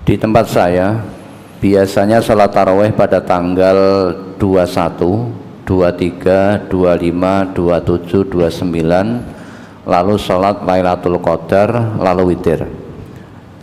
Di tempat saya biasanya sholat taraweh pada tanggal 21, 23, 25, 27, 29, lalu sholat Lailatul Qadar, lalu witir.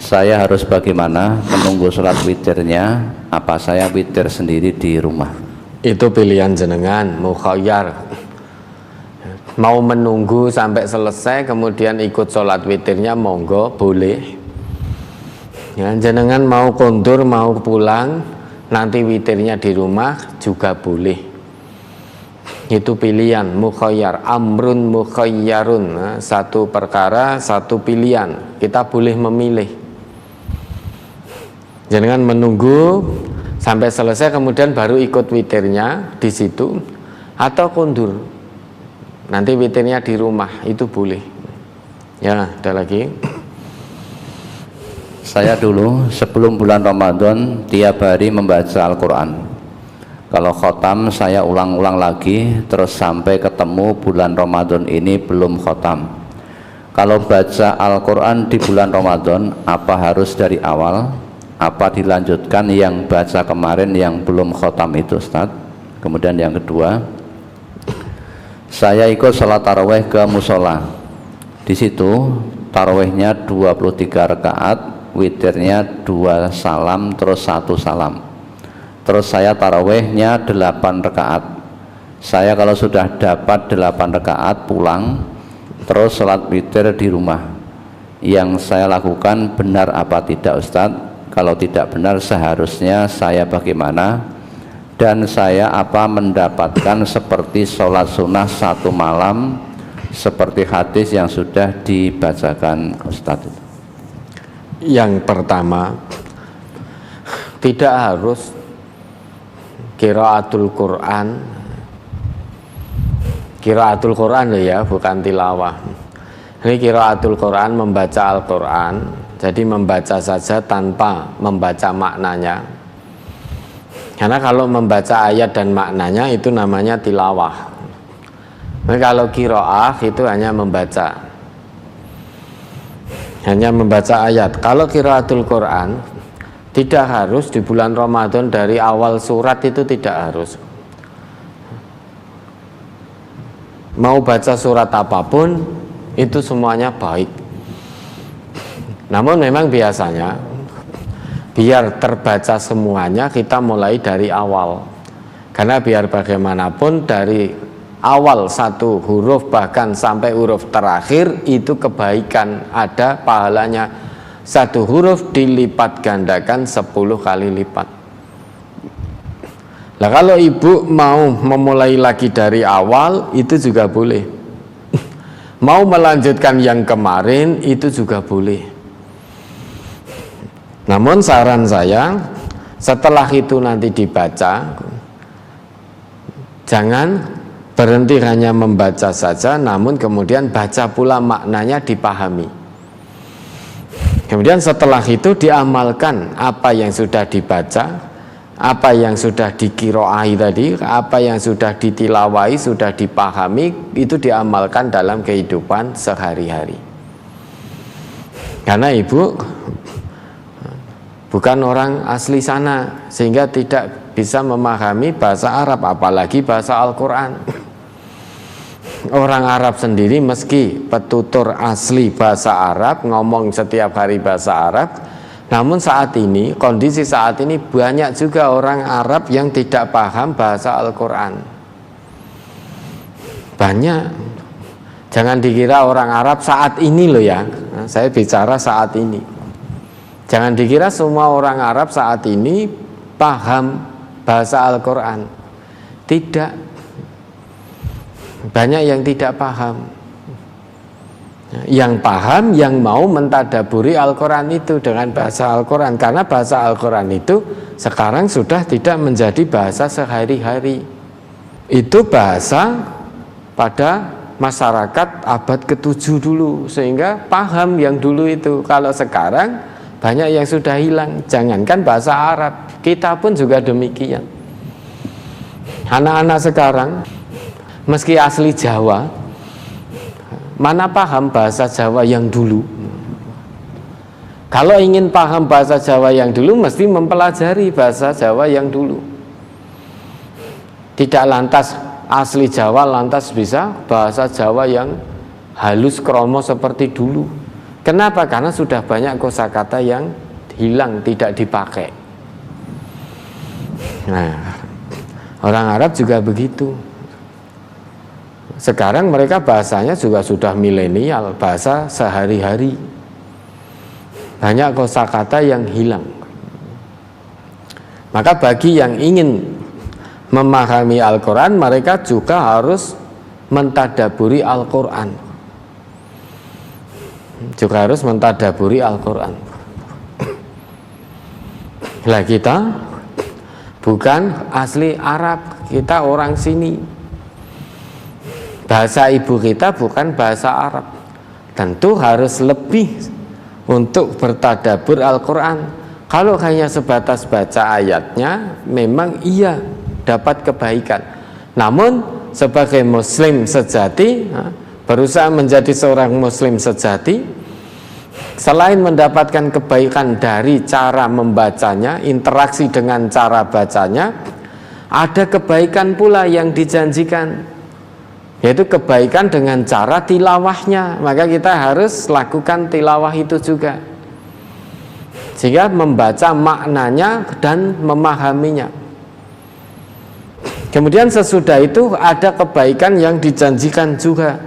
Saya harus bagaimana menunggu sholat witirnya? Apa saya witir sendiri di rumah? Itu pilihan jenengan, mukhayyar. Mau menunggu sampai selesai kemudian ikut sholat witirnya, monggo, boleh. Ya, jenengan mau kondur, mau pulang, nanti witirnya di rumah juga boleh. Itu pilihan, mukhayyar, amrun mukhayyarun. Nah, satu perkara, satu pilihan. Kita boleh memilih. Jenengan menunggu sampai selesai kemudian baru ikut witirnya di situ, atau kondur. Nanti witirnya di rumah, itu boleh. Ya, ada lagi. Saya dulu sebelum bulan Ramadan tiap hari membaca Al-Quran. Kalau khotam saya ulang-ulang lagi, terus sampai ketemu bulan Ramadan ini belum khotam. Kalau baca Al-Quran di bulan Ramadan, apa harus dari awal? Apa dilanjutkan yang baca kemarin yang belum khotam itu, Ustaz? Kemudian yang kedua, saya ikut sholat taraweh ke musola. Di situ tarawehnya 23 rakaat, witirnya 2 salam terus 1 salam. Terus saya tarawehnya 8 rakaat. Saya kalau sudah dapat 8 rakaat pulang, terus sholat witir di rumah. Yang saya lakukan benar apa tidak, Ustadz? Kalau tidak benar seharusnya saya bagaimana? Dan saya apa mendapatkan seperti sholat sunnah 1 malam seperti hadis yang sudah dibacakan Ustadz? Yang pertama, tidak harus qiraatul Quran. Qiraatul Quran loh ya, bukan tilawah. Ini qiraatul Quran, membaca Al-Quran. Jadi membaca saja tanpa membaca maknanya. Karena kalau membaca ayat dan maknanya itu namanya tilawah. Nah, kalau qiraah itu hanya membaca ayat. Kalau qiraatul Quran tidak harus di bulan Ramadan dari awal surat, itu tidak harus. Mau baca surat apapun itu semuanya baik. Namun memang biasanya biar terbaca semuanya kita mulai dari awal. Karena biar bagaimanapun dari awal satu huruf bahkan sampai huruf terakhir itu kebaikan, ada pahalanya. Satu huruf dilipat gandakan 10 kali lipat. Nah, kalau ibu mau memulai lagi dari awal itu juga boleh. Mau melanjutkan yang kemarin itu juga boleh. Namun saran saya, setelah itu nanti dibaca, jangan berhenti hanya membaca saja, namun kemudian baca pula maknanya, dipahami. Kemudian setelah itu diamalkan apa yang sudah dibaca, apa yang sudah diqiraai tadi, apa yang sudah ditilawai, sudah dipahami, itu diamalkan dalam kehidupan sehari-hari. Karena ibu bukan orang asli sana, sehingga tidak bisa memahami bahasa Arab, apalagi bahasa Al-Quran. Orang Arab sendiri meski petutur asli bahasa Arab, ngomong setiap hari bahasa Arab, namun saat ini, kondisi saat ini banyak juga orang Arab yang tidak paham bahasa Al-Quran. Banyak. Jangan dikira orang Arab saat ini loh ya, saya bicara saat ini. Jangan dikira semua orang Arab saat ini paham bahasa Al-Quran. Tidak. Banyak yang tidak paham. Yang paham, yang mau mentadaburi Al-Quran itu dengan bahasa Al-Quran. Karena bahasa Al-Quran itu sekarang sudah tidak menjadi bahasa sehari-hari. Itu bahasa pada masyarakat abad ke-7 dulu, sehingga paham yang dulu itu. Kalau sekarang banyak yang sudah hilang. Jangankan bahasa Arab, kita pun juga demikian. Anak-anak sekarang meski asli Jawa, mana paham bahasa Jawa yang dulu. Kalau ingin paham bahasa Jawa yang dulu, mesti mempelajari bahasa Jawa yang dulu. Tidak lantas asli Jawa lantas bisa bahasa Jawa yang halus kromo seperti dulu. Kenapa? Karena sudah banyak kosakata yang hilang, tidak dipakai. Nah, orang Arab juga begitu. Sekarang mereka bahasanya juga sudah milenial, bahasa sehari-hari. Banyak kosakata yang hilang. Maka bagi yang ingin memahami Al-Quran, mereka juga harus mentadaburi Al-Quran. Juga harus mentadaburi Al-Quran. Lah kita bukan asli Arab, kita orang sini. Bahasa ibu kita bukan bahasa Arab. Tentu harus lebih untuk bertadabur Al-Quran. Kalau hanya sebatas baca ayatnya, memang iya dapat kebaikan. Namun sebagai muslim sejati, berusaha menjadi seorang muslim sejati, selain mendapatkan kebaikan dari cara membacanya, interaksi dengan cara bacanya, ada kebaikan pula yang dijanjikan, yaitu kebaikan dengan cara tilawahnya. Maka kita harus lakukan tilawah itu juga, sehingga membaca maknanya dan memahaminya. Kemudian sesudah itu ada kebaikan yang dijanjikan juga,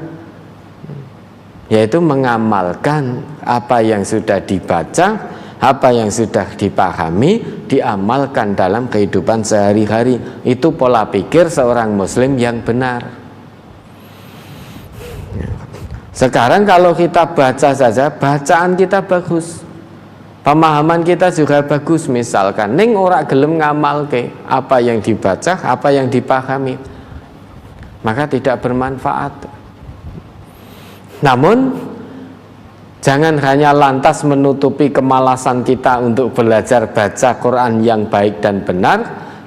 yaitu mengamalkan apa yang sudah dibaca, apa yang sudah dipahami, diamalkan dalam kehidupan sehari-hari. Itu pola pikir seorang muslim yang benar. Sekarang kalau kita baca saja, bacaan kita bagus, pemahaman kita juga bagus, misalkan ning ora gelem ngamalke apa yang dibaca, apa yang dipahami, maka tidak bermanfaat. Namun jangan hanya lantas menutupi kemalasan kita untuk belajar baca Quran yang baik dan benar,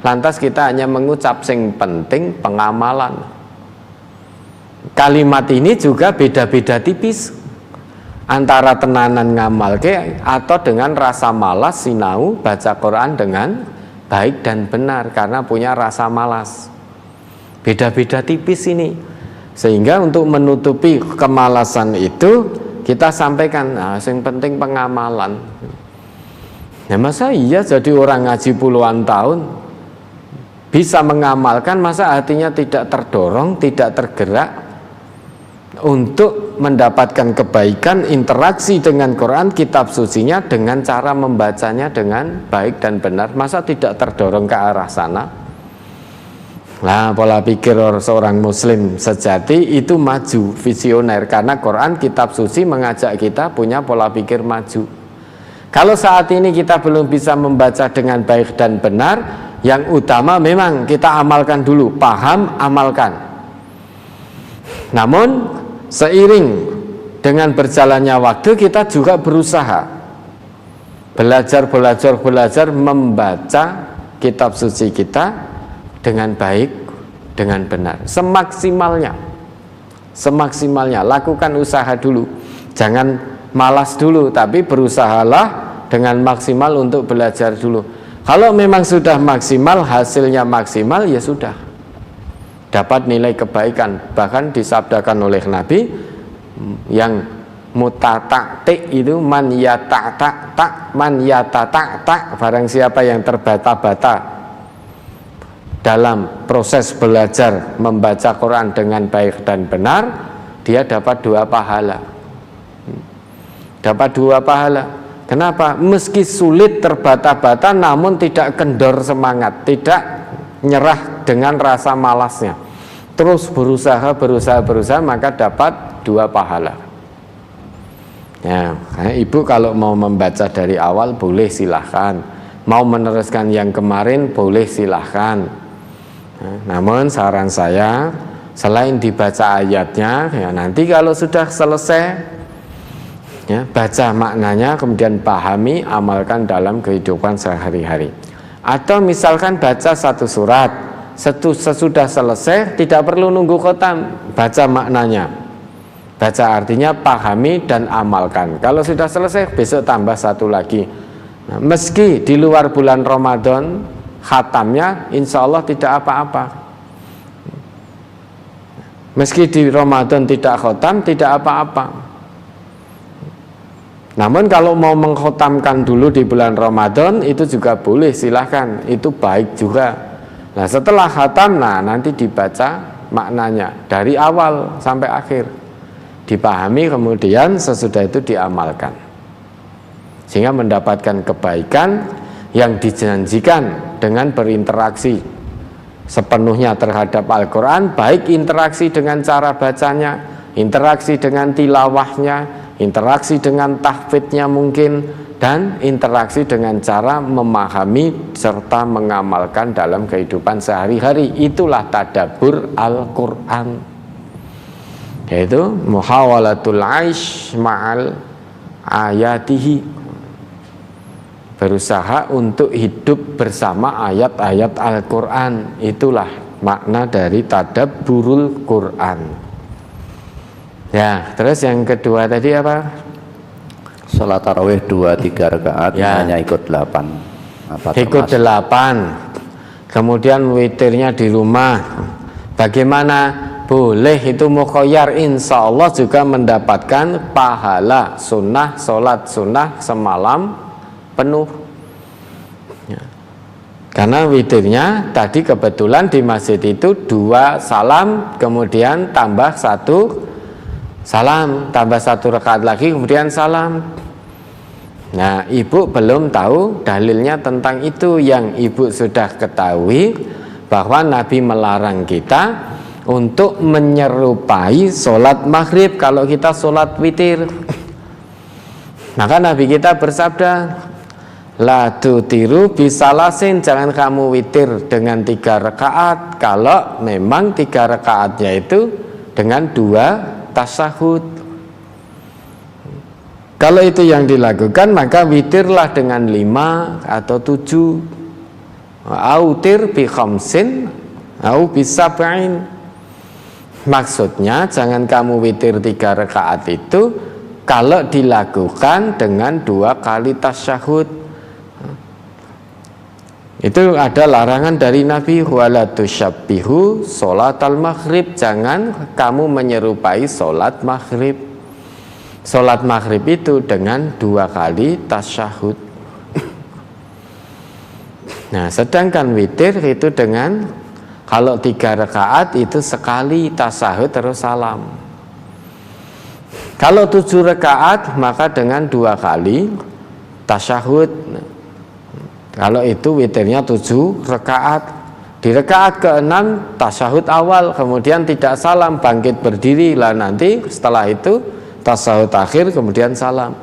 lantas kita hanya mengucap sing penting pengamalan. Kalimat ini juga beda-beda tipis antara tenanan ngamalke atau dengan rasa malas sinau baca Quran dengan baik dan benar karena punya rasa malas. Beda-beda tipis ini. Sehingga untuk menutupi kemalasan itu kita sampaikan, yang penting pengamalan. Ya masa iya jadi orang ngaji puluhan tahun bisa mengamalkan, masa hatinya tidak terdorong, tidak tergerak untuk mendapatkan kebaikan, interaksi dengan Quran, kitab sucinya, dengan cara membacanya dengan baik dan benar, masa tidak terdorong ke arah sana? Nah, pola pikir seorang muslim sejati itu maju, visioner, karena Quran, kitab suci mengajak kita punya pola pikir maju. Kalau saat ini kita belum bisa membaca dengan baik dan benar, yang utama memang kita amalkan dulu, paham, amalkan. Namun seiring dengan berjalannya waktu, kita juga berusaha belajar membaca kitab suci kita dengan baik, dengan benar, semaksimalnya. Lakukan usaha dulu, jangan malas dulu, tapi berusahalah dengan maksimal untuk belajar dulu. Kalau memang sudah maksimal, hasilnya maksimal, ya sudah dapat nilai kebaikan. Bahkan disabdakan oleh Nabi yang mutataktik itu, man yatatak, barang siapa yang terbata-bata dalam proses belajar membaca Quran dengan baik dan benar, dia dapat 2 pahala. Dapat 2 pahala. Kenapa? Meski sulit, terbata-bata, namun tidak kendor semangat, tidak nyerah dengan rasa malasnya, terus berusaha, maka dapat 2 pahala. Ya, ibu kalau mau membaca dari awal boleh silahkan, mau meneruskan yang kemarin boleh silahkan. Namun saran saya, selain dibaca ayatnya, ya nanti kalau sudah selesai, ya, baca maknanya, kemudian pahami, amalkan dalam kehidupan sehari-hari. Atau misalkan baca 1 surat, sesudah selesai tidak perlu nunggu khotam, baca maknanya, Baca artinya pahami dan amalkan. Kalau sudah selesai, besok tambah satu lagi. Nah, meski di luar bulan Ramadan, khatamnya insya Allah tidak apa-apa. Meski di Ramadan tidak khatam, tidak apa-apa. Namun kalau mau mengkhatamkan dulu di bulan Ramadan, itu juga boleh, silahkan, itu baik juga. Nah setelah khatam, nah nanti dibaca maknanya dari awal sampai akhir, dipahami, kemudian sesudah itu diamalkan, sehingga mendapatkan kebaikan yang dijanjikan dengan berinteraksi sepenuhnya terhadap Al-Quran, baik interaksi dengan cara bacanya, interaksi dengan tilawahnya, interaksi dengan tahfidnya mungkin, dan interaksi dengan cara memahami serta mengamalkan dalam kehidupan sehari-hari. Itulah tadabbur Al-Quran, yaitu muhawalatul aish ma'al ayatihi, berusaha untuk hidup bersama ayat-ayat Al-Quran. Itulah makna dari tadabburul Quran. Ya, terus yang kedua tadi apa? Salat tarawih 2-3 rakaat ya, hanya ikut 8. Apa ikut 8. Kemudian witirnya di rumah. Bagaimana? Boleh, itu mukhayyar, insya Allah juga mendapatkan pahala sunnah, sholat sunnah semalam penuh. Ya. Karena witirnya tadi kebetulan di masjid itu 2 salam, kemudian tambah 1 salam, tambah 1 rakaat lagi, kemudian salam. Nah, ibu belum tahu dalilnya tentang itu. Yang ibu sudah ketahui bahwa Nabi melarang kita untuk menyerupai sholat maghrib kalau kita sholat witir. Maka Nabi kita bersabda, la tutiru bisalasin, jangan kamu witir dengan 3 rakaat kalau memang 3 rakaatnya itu dengan 2 tasyahud. Kalau itu yang dilakukan, maka witirlah dengan 5 atau 7. Autir bi khamsin au bi sab'in. Maksudnya jangan kamu witir 3 rakaat itu kalau dilakukan dengan 2 kali tasyahud. Itu ada larangan dari Nabi, wala tusyabbihu sholatal maghrib, jangan kamu menyerupai sholat maghrib. Sholat maghrib itu dengan 2 kali tasyahud. Nah, sedangkan witir itu dengan, kalau 3 rakaat itu sekali tasyahud terus salam. Kalau 7 rakaat maka dengan 2 kali tasyahud. Kalau itu witirnya 7 rakaat. Di rakaat ke-6 tasyahud awal, kemudian tidak salam, bangkit berdiri, lah nanti setelah itu tasyahud akhir, kemudian salam.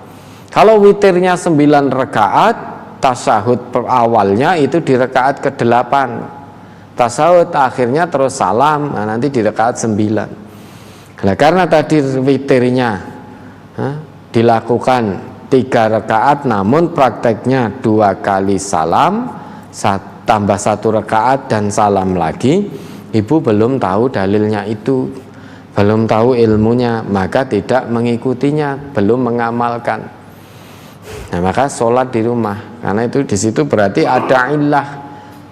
Kalau witirnya 9 rakaat, tasyahud awalnya itu di rakaat ke-8, tasyahud akhirnya terus salam, nah nanti di rakaat 9. Nah, karena tadi witirnya dilakukan 3 rakaat, namun prakteknya 2 kali salam, tambah 1 rakaat dan salam lagi, ibu belum tahu dalilnya itu, belum tahu ilmunya, maka tidak mengikutinya, belum mengamalkan. Nah, maka sholat di rumah, karena itu di situ berarti ada illah,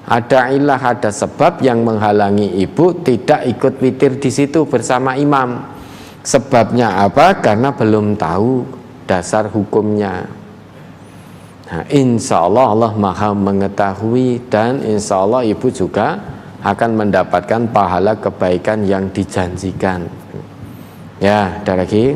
ada sebab yang menghalangi ibu tidak ikut witir di situ bersama imam. Sebabnya apa? Karena belum tahu dasar hukumnya. Nah, insya Allah Allah maha mengetahui, dan insya Allah ibu juga akan mendapatkan pahala kebaikan yang dijanjikan. Ya, ada lagi.